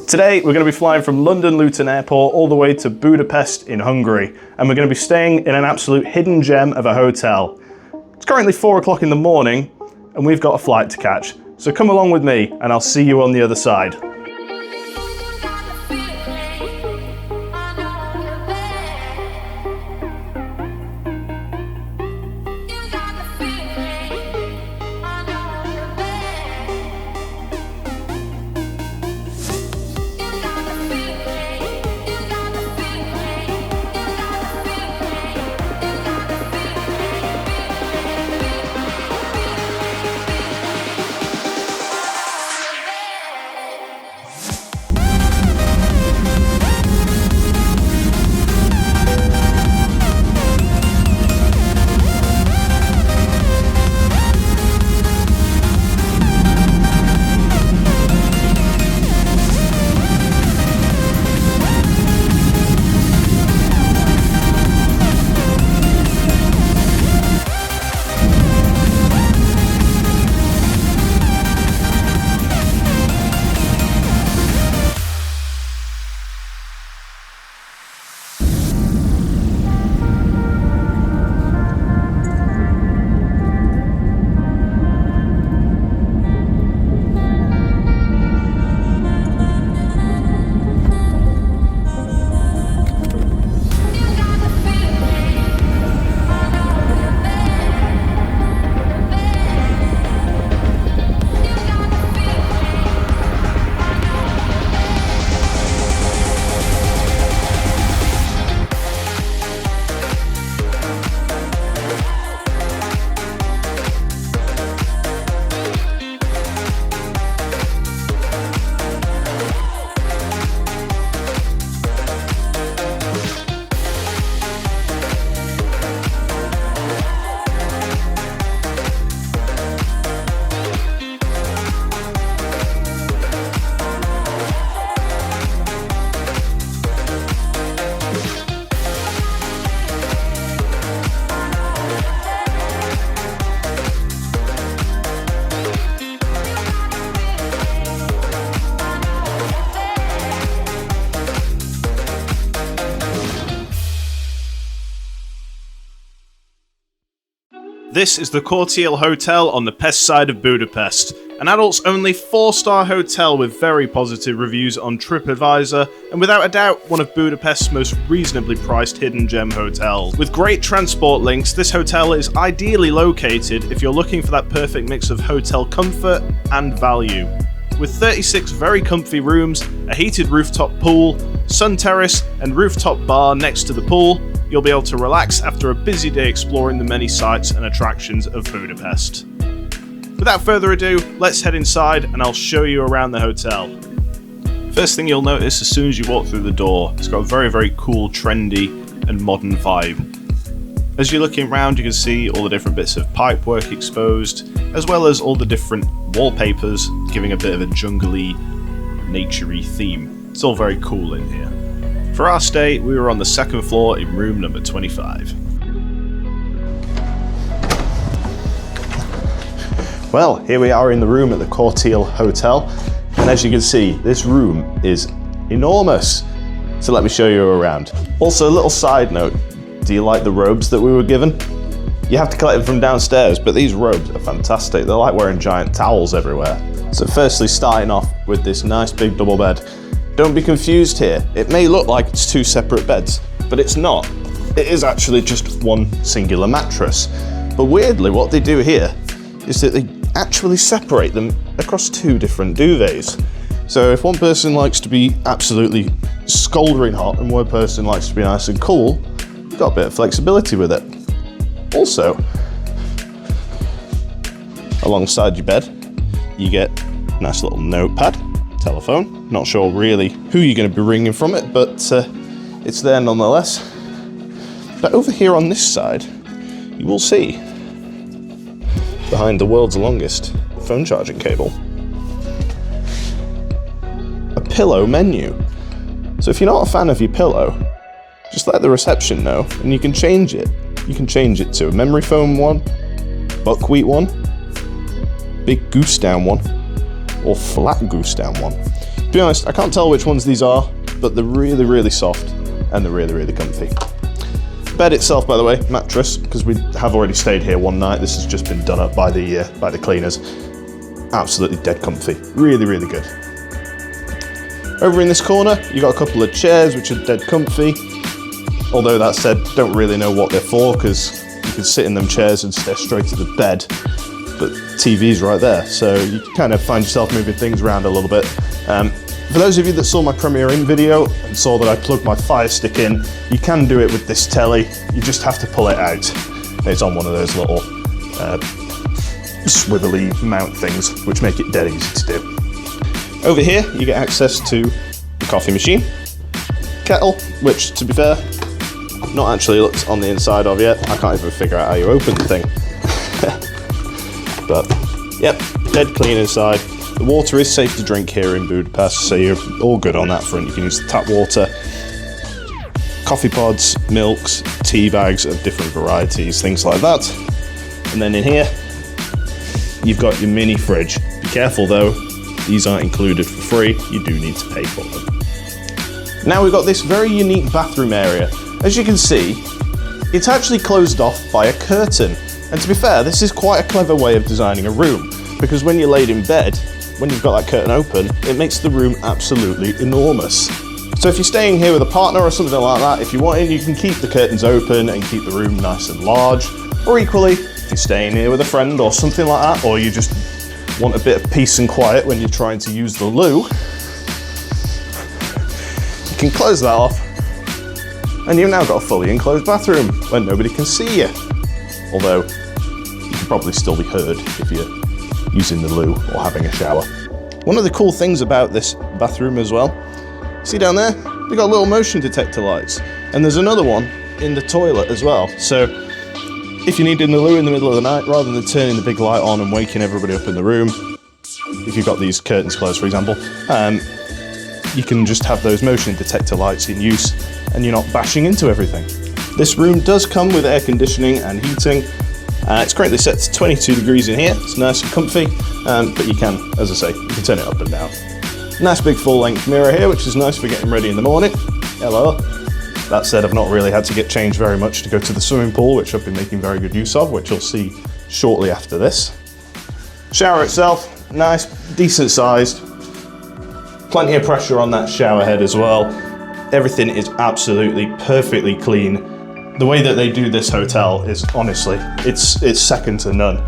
Today we're going to be flying from London Luton Airport all the way to Budapest in Hungary, and we're going to be staying in an absolute hidden gem of a hotel. It's currently 4 o'clock in the morning and we've got a flight to catch, so come along with me and I'll see you on the other side. This is the Cortile Hotel on the Pest side of Budapest, an adults-only 4-star hotel with very positive reviews on TripAdvisor, and without a doubt one of Budapest's most reasonably priced hidden gem hotels. With great transport links, this hotel is ideally located if you're looking for that perfect mix of hotel comfort and value. With 36 very comfy rooms, a heated rooftop pool, sun terrace and rooftop bar next to the pool, you'll be able to relax after a busy day exploring the many sights and attractions of Budapest. Without further ado, let's head inside and I'll show you around the hotel. First thing you'll notice as soon as you walk through the door, it's got a very cool, trendy and modern vibe. As you're looking around, you can see all the different bits of pipework exposed, as well as all the different wallpapers giving a bit of a jungly, naturey theme. It's all very cool in here. For our stay, we were on the second floor in room number 25. Well, here we are in the room at the Cortile Hotel, and as you can see, this room is enormous. So let me show you around. Also, a little side note, do you like the robes that we were given? You have to collect them from downstairs, but these robes are fantastic. They're like wearing giant towels everywhere. So firstly, starting off with this nice big double bed. Don't be confused here. It may look like it's 2 separate beds, but it's not. It is actually just one singular mattress. But weirdly, what they do here is that they actually separate them across 2 different duvets. So if one person likes to be absolutely scalding hot and one person likes to be nice and cool, you've got a bit of flexibility with it. Also, alongside your bed, you get a nice little notepad, telephone. Not sure really who you're going to be ringing from it, but it's there nonetheless. But over here on this side, you will see behind the world's longest phone charging cable, a pillow menu. So if you're not a fan of your pillow, just let the reception know and you can change it. You can change it to a memory foam one, buckwheat one, big goose down one, or flat goose down one. To be honest, I can't tell which ones these are, but they're really, really soft and they're really, really comfy. Bed itself, by the way, mattress, because we have already stayed here one night. This has just been done up by the cleaners. Absolutely dead comfy. Really, really good. Over in this corner, you got a couple of chairs which are dead comfy. Although that said, don't really know what they're for, because you can sit in them chairs and stare straight at the bed. But TV's right there, so you can kind of find yourself moving things around a little bit. For those of you that saw my Premiere In video and saw that I plugged my Fire Stick in, you can do it with this telly. You just have to pull it out. It's on one of those little swivelly mount things, which make it dead easy to do. Over here, you get access to the coffee machine, kettle, which, to be fair, I've not actually looked on the inside of yet. I can't even figure out how you open the thing. But, yep, dead clean inside. The water is safe to drink here in Budapest, so you're all good on that front. You can use the tap water, coffee pods, milks, tea bags of different varieties, things like that. And then in here, you've got your mini fridge. Be careful though, these aren't included for free. You do need to pay for them. Now we've got this very unique bathroom area. As you can see, it's actually closed off by a curtain. And to be fair, this is quite a clever way of designing a room, because when you're laid in bed, when you've got that curtain open, it makes the room absolutely enormous. So if you're staying here with a partner or something like that, if you want in, you can keep the curtains open and keep the room nice and large. Or equally, if you're staying here with a friend or something like that, or you just want a bit of peace and quiet when you're trying to use the loo, you can close that off, and you've now got a fully enclosed bathroom where nobody can see you. Although, you can probably still be heard if you're using the loo or having a shower. One of the cool things about this bathroom as well, see down there, they've got little motion detector lights, and there's another one in the toilet as well. So if you need in the loo in the middle of the night, rather than turning the big light on and waking everybody up in the room, if you've got these curtains closed, for example, you can just have those motion detector lights in use and you're not bashing into everything. This room does come with air conditioning and heating. It's currently set to 22 degrees in here. It's nice and comfy, but you can, as I say, you can turn it up and down. Nice big full-length mirror here, which is nice for getting ready in the morning. Hello. That said, I've not really had to get changed very much to go to the swimming pool, which I've been making very good use of, which you'll see shortly after this. Shower itself, nice, decent sized. Plenty of pressure on that shower head as well. Everything is absolutely perfectly clean. The way that they do this hotel is, honestly, it's second to none.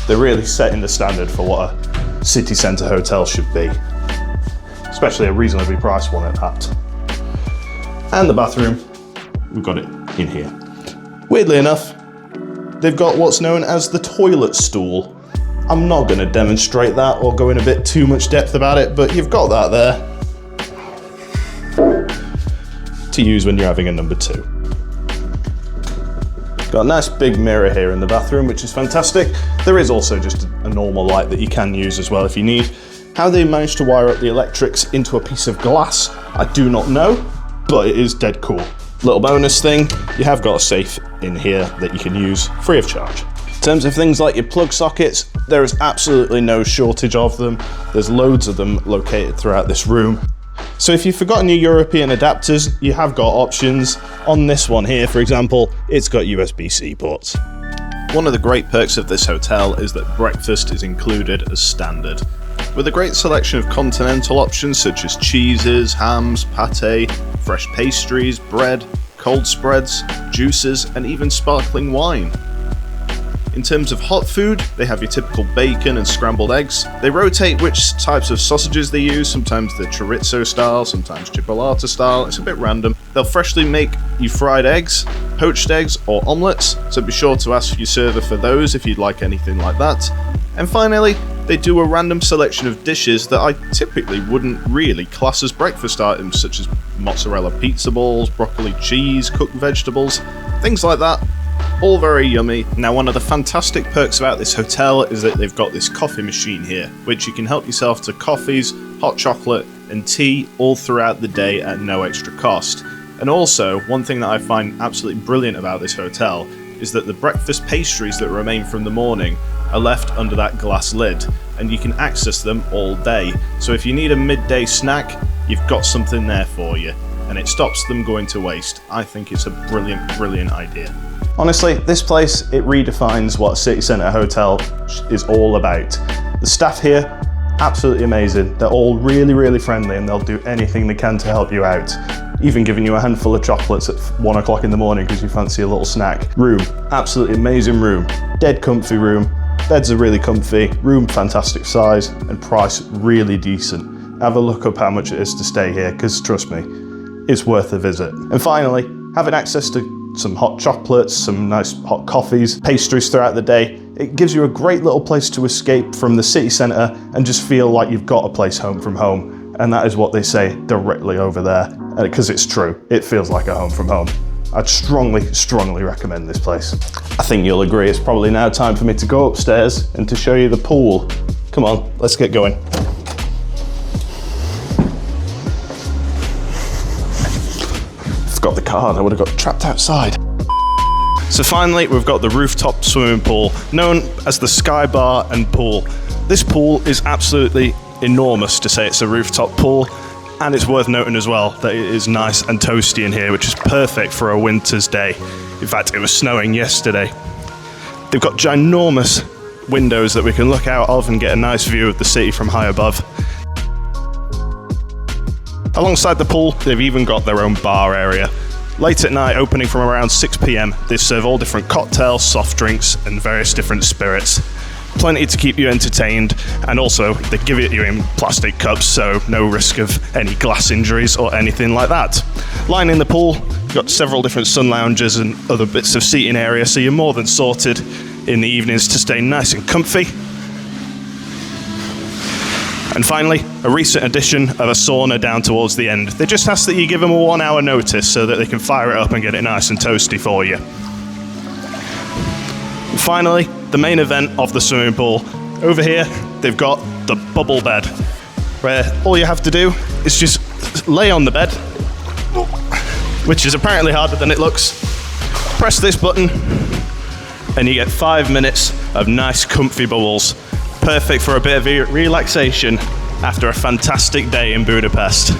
They're really setting the standard for what a city centre hotel should be. Especially a reasonably priced one at that. And the bathroom, we've got it in here. Weirdly enough, they've got what's known as the toilet stool. I'm not going to demonstrate that or go in a bit too much depth about it, but you've got that there to use when you're having a number two. Got a nice big mirror here in the bathroom, which is fantastic. There is also just a normal light that you can use as well if you need. How they managed to wire up the electrics into a piece of glass, I do not know, but it is dead cool. Little bonus thing, you have got a safe in here that you can use free of charge. In terms of things like your plug sockets, there is absolutely no shortage of them. There's loads of them located throughout this room. So if you've forgotten your European adapters, you have got options. On this one here, for example, it's got USB-C ports. One of the great perks of this hotel is that breakfast is included as standard. With a great selection of continental options such as cheeses, hams, pate, fresh pastries, bread, cold spreads, juices, and even sparkling wine. In terms of hot food, they have your typical bacon and scrambled eggs. They rotate which types of sausages they use, sometimes the chorizo style, sometimes chipolata style, it's a bit random. They'll freshly make you fried eggs, poached eggs, or omelettes, so be sure to ask your server for those if you'd like anything like that. And finally, they do a random selection of dishes that I typically wouldn't really class as breakfast items, such as mozzarella pizza balls, broccoli cheese, cooked vegetables, things like that. All very yummy. Now, one of the fantastic perks about this hotel is that they've got this coffee machine here, which you can help yourself to coffees, hot chocolate, and tea all throughout the day at no extra cost. And also, one thing that I find absolutely brilliant about this hotel is that the breakfast pastries that remain from the morning are left under that glass lid, and you can access them all day. So if you need a midday snack, you've got something there for you, and it stops them going to waste. I think it's a brilliant idea. Honestly, this place, it redefines what a city centre hotel is all about. The staff here, absolutely amazing. They're all really friendly, and they'll do anything they can to help you out. Even giving you a handful of chocolates at 1 o'clock in the morning because you fancy a little snack. Room, absolutely amazing room. Dead comfy room. Beds are really comfy. Room, fantastic size, and price really decent. Have a look up how much it is to stay here, because trust me, it's worth a visit. And finally, having access to some hot chocolates, some nice hot coffees, pastries throughout the day, it gives you a great little place to escape from the city centre and just feel like you've got a place home from home. And that is what they say directly over there, because it's true. It feels like a home from home. I'd strongly recommend this place. I think you'll agree it's probably now time for me to go upstairs and to show you the pool. Come on, let's get going. Forgot the card, I would have got trapped outside. So finally, we've got the rooftop swimming pool, known as the Sky Bar and Pool. This pool is absolutely enormous to say it's a rooftop pool, and it's worth noting as well that it is nice and toasty in here, which is perfect for a winter's day. In fact, it was snowing yesterday. They've got ginormous windows that we can look out of and get a nice view of the city from high above. Alongside the pool, they've even got their own bar area. Late at night, opening from around 6 p.m, they serve all different cocktails, soft drinks, and various different spirits. Plenty to keep you entertained, and also they give it you in plastic cups, so no risk of any glass injuries or anything like that. Lining the pool, you've got several different sun lounges and other bits of seating area, so you're more than sorted in the evenings to stay nice and comfy. And finally, a recent addition of a sauna down towards the end. They just ask that you give them a 1 hour notice so that they can fire it up and get it nice and toasty for you. And finally, the main event of the swimming pool. Over here, they've got the bubble bed, where all you have to do is just lay on the bed, which is apparently harder than it looks. Press this button, and you get 5 minutes of nice comfy bubbles. Perfect for a bit of relaxation after a fantastic day in Budapest.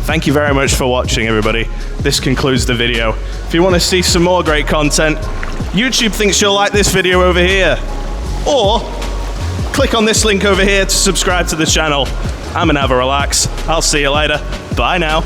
Thank you very much for watching, everybody. This concludes the video. If you want to see some more great content, YouTube thinks you'll like this video over here. Or click on this link over here to subscribe to the channel. I'm gonna have a relax. I'll see you later. Bye now.